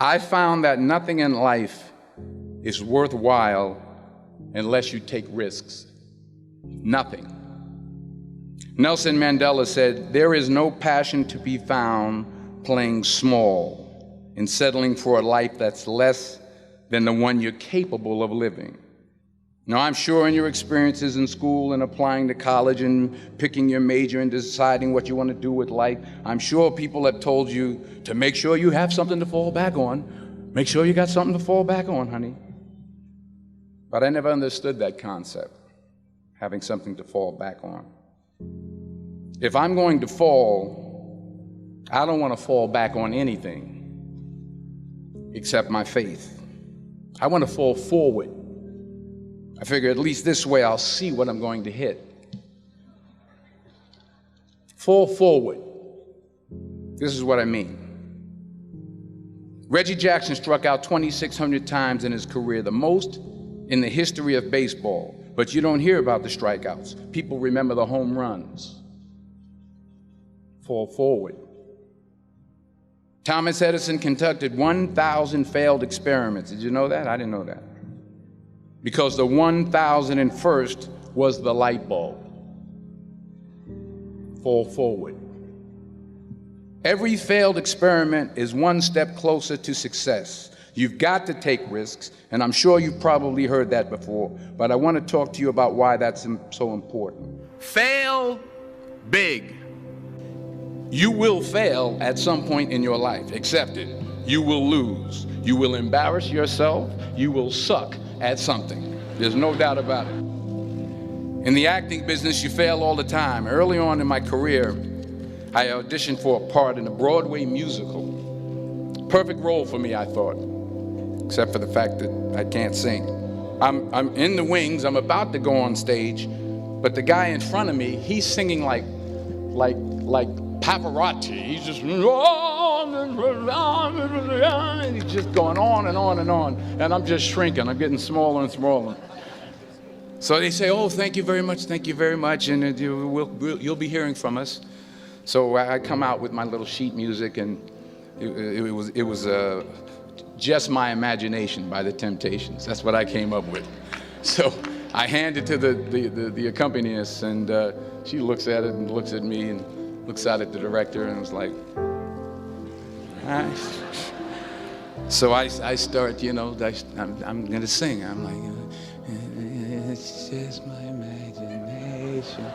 I found that nothing in life is worthwhile unless you take risks. Nothing. Nelson Mandela said, "There is no passion to be found playing small and settling for a life that's less than the one you're capable of living." Now, I'm sure in your experiences in school and applying to college and picking your major and deciding what you want to do with life, I'm sure people have told you to make sure you have something to fall back on. Make sure you got something to fall back on, honey. But I never understood that concept, having something to fall back on. If I'm going to fall, I don't want to fall back on anything except my faith. I want to fall forward. I figure at least this way I'll see what I'm going to hit. Fall forward. This is what I mean. Reggie Jackson struck out 2,600 times in his career, the most in the history of baseball. But you don't hear about the strikeouts. People remember the home runs. Fall forward. Thomas Edison conducted 1,000 failed experiments. Did you know that? I didn't know that. Because the 1,001st was the light bulb. Fall forward. Every failed experiment is one step closer to success. You've got to take risks, and I'm sure you've probably heard that before, but I want to talk to you about why that's so important. Fail big. You will fail at some point in your life. Accept it. You will lose. You will embarrass yourself. You will suck at something. There's no doubt about it. In the acting business, you fail all the time. Early on in my career, I auditioned for a part in a Broadway musical. Perfect role for me, I thought, except for the fact that I can't sing. I'm in the wings, I'm about to go on stage, but the guy in front of me, he's singing like Pavarotti. He's just, and he's just going on and on and on, and I'm just shrinking. I'm getting smaller and smaller. So they say, "Oh, thank you very much, and you'll be hearing from us." So I come out with my little sheet music, and it was Just My Imagination by the Temptations. That's what I came up with. So I hand it to the accompanist, and she looks at it and looks at me and looks out at the director and was like, "Hi." So I start, I'm gonna sing. I'm like, "It's just my imagination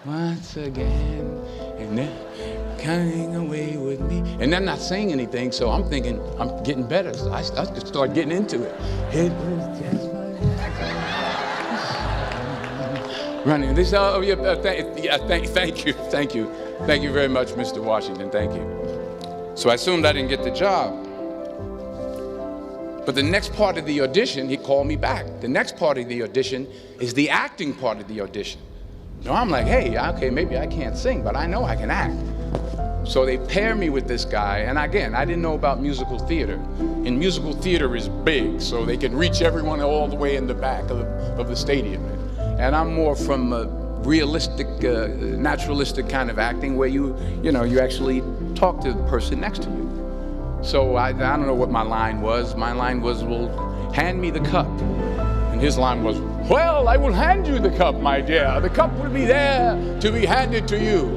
once again, and they're coming away with me." And I'm not saying anything, so I'm thinking I'm getting better. So I just start getting into it. It was just my running. This, oh yeah, thank you very much, Mr. Washington. Thank you. So I assumed I didn't get the job. But the next part of the audition, he called me back. The next part of the audition is the acting part of the audition. Now I'm like, hey, okay, maybe I can't sing, but I know I can act. So they pair me with this guy, and again, I didn't know about musical theater. And musical theater is big, so they can reach everyone all the way in the back of the stadium. And I'm more from a realistic, naturalistic kind of acting where you actually talk to the person next to you. So I don't know what my line was. My line was, "Well, hand me the cup." And his line was, "Well, I will hand you the cup, my dear. The cup will be there to be handed to you."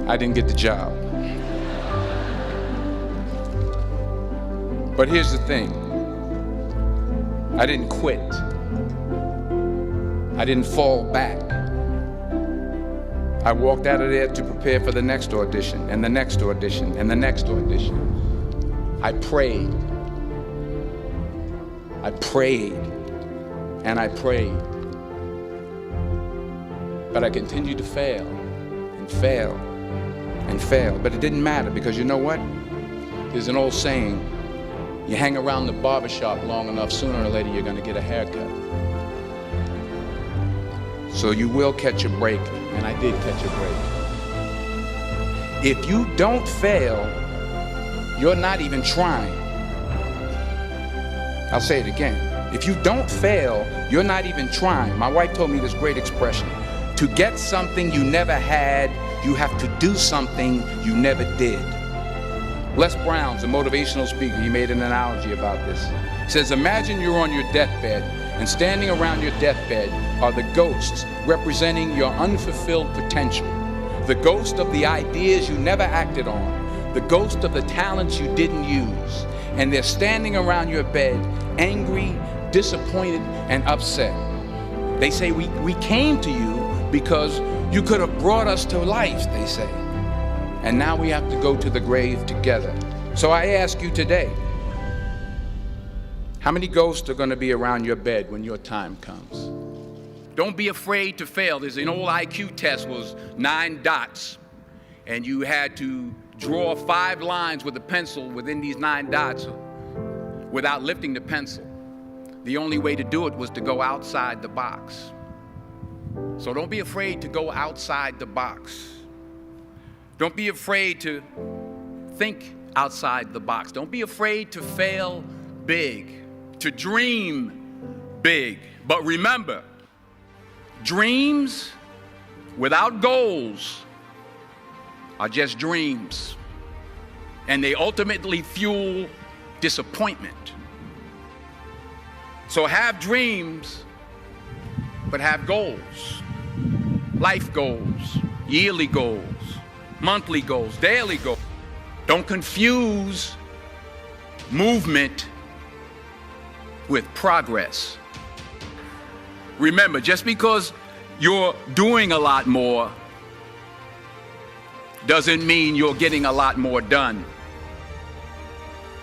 I didn't get the job. But here's the thing. I didn't quit. I didn't fall back. I walked out of there to prepare for the next audition, and the next audition, and the next audition. I prayed. I prayed, and I prayed. But I continued to fail, and fail, and fail. But it didn't matter, because you know what? There's an old saying, you hang around the barbershop long enough, sooner or later you're gonna get a haircut. So you will catch a break, and I did catch a break. If you don't fail, you're not even trying. I'll say it again. If you don't fail, you're not even trying. My wife told me this great expression. To get something you never had, you have to do something you never did. Les Brown's a motivational speaker. He made an analogy about this. He says, imagine you're on your deathbed, and standing around your deathbed are the ghosts representing your unfulfilled potential. The ghost of the ideas you never acted on. The ghost of the talents you didn't use. And they're standing around your bed, angry, disappointed, and upset. They say, we came to you because you could have brought us to life, they say. And now we have to go to the grave together. So I ask you today, how many ghosts are going to be around your bed when your time comes? Don't be afraid to fail. There's an old IQ test, was 9 dots. And you had to draw 5 lines with a pencil within these 9 dots without lifting the pencil. The only way to do it was to go outside the box. So don't be afraid to go outside the box. Don't be afraid to think outside the box. Don't be afraid to fail big, to dream big. But remember, dreams without goals are just dreams, and they ultimately fuel disappointment. So have dreams, but have goals. Life goals, yearly goals, monthly goals, daily goals. Don't confuse movement with progress. Remember, just because you're doing a lot more doesn't mean you're getting a lot more done.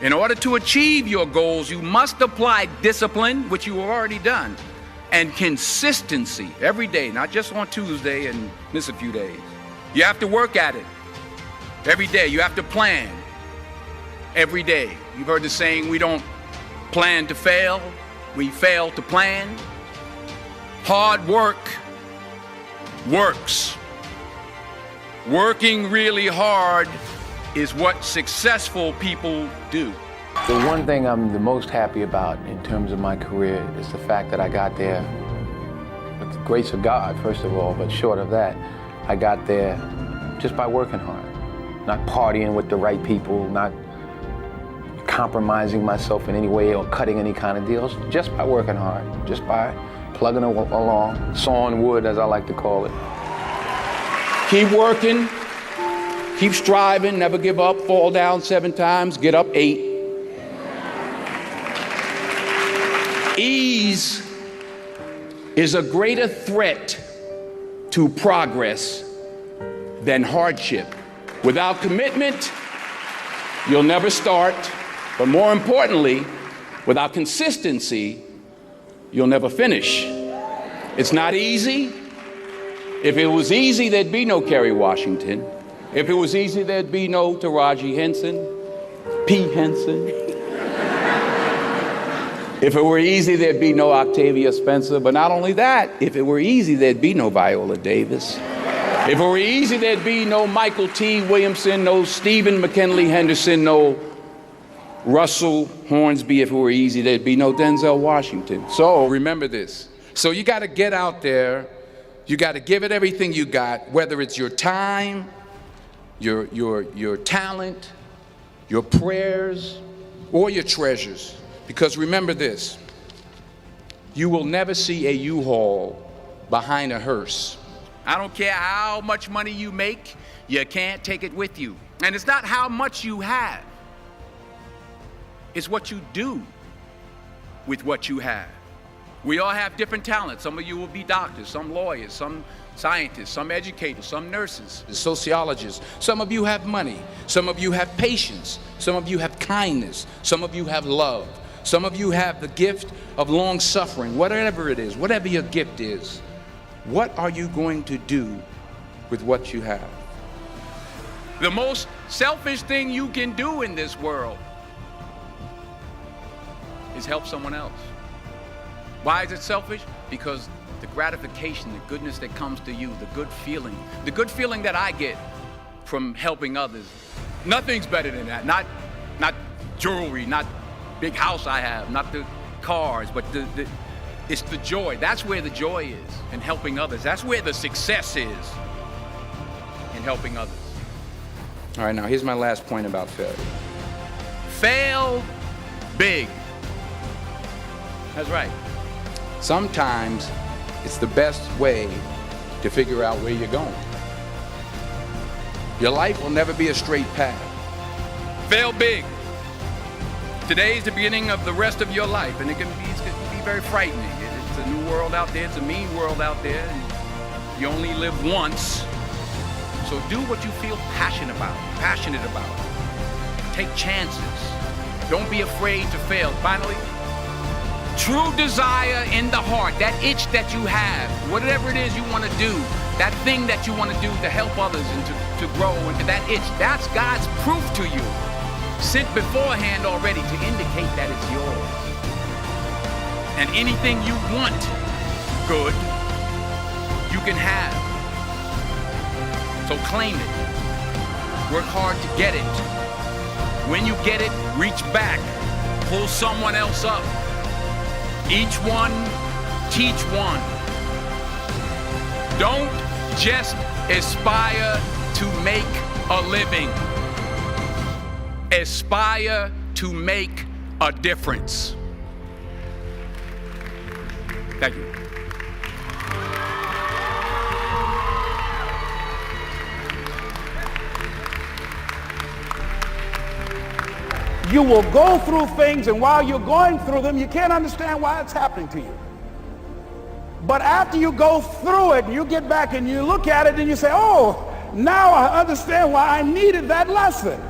In order to achieve your goals, you must apply discipline, which you have already done, and consistency every day, not just on Tuesday and miss a few days. You have to work at it every day. You have to plan every day. You've heard the saying, we don't plan to fail, we fail to plan. Hard work works. Working really hard is what successful people do. The one thing I'm the most happy about in terms of my career is the fact that I got there with the grace of God, first of all, but short of that, I got there just by working hard, not partying with the right people, not compromising myself in any way or cutting any kind of deals, just by working hard, just by plugging along, sawing wood, as I like to call it. Keep working, keep striving, never give up, fall down 7 times, get up 8. Ease is a greater threat to progress than hardship. Without commitment, you'll never start, but more importantly, without consistency, you'll never finish. It's not easy. If it was easy, there'd be no Kerry Washington. If it was easy, there'd be no Taraji Henson, P. Henson. If it were easy, there'd be no Octavia Spencer. But not only that, if it were easy, there'd be no Viola Davis. If it were easy, there'd be no Michael T. Williamson, no Stephen McKinley Henderson, no Russell Hornsby. If it were easy, there'd be no Denzel Washington. So remember this. So you got to get out there. You got to give it everything you got, whether it's your time, your talent, your prayers, or your treasures. Because remember this, you will never see a U-Haul behind a hearse. I don't care how much money you make, you can't take it with you. And it's not how much you have, it's what you do with what you have. We all have different talents. Some of you will be doctors, some lawyers, some scientists, some educators, some nurses, sociologists. Some of you have money. Some of you have patience. Some of you have kindness. Some of you have love. Some of you have the gift of long suffering. Whatever it is, whatever your gift is, what are you going to do with what you have? The most selfish thing you can do in this world is help someone else. Why is it selfish? Because the gratification, the goodness that comes to you, the good feeling that I get from helping others, nothing's better than that. Not jewelry, not big house I have, not the cars, but it's the joy. That's where the joy is, in helping others. That's where the success is, in helping others. All right, now here's my last point about failure. Fail big. That's right. Sometimes it's the best way to figure out where you're going. Your life will never be a straight path. Fail big. Today is the beginning of the rest of your life, and it's going to be very frightening. It's a new world out there. It's a mean world out there. And you only live once. So do what you feel passionate about. Take chances. Don't be afraid to fail. Finally, true desire in the heart, that itch that you have, whatever it is you want to do, that thing that you want to do to help others and to grow into that itch, that's God's proof to you, sent beforehand already to indicate that it's yours. And anything you want good, you can have. So claim it. Work hard to get it. When you get it, reach back. Pull someone else up. Each one, teach one. Don't just aspire to make a living. Aspire to make a difference. Thank you. You will go through things, and while you're going through them, you can't understand why it's happening to you. But after you go through it, you get back and you look at it and you say, oh, now I understand why I needed that lesson.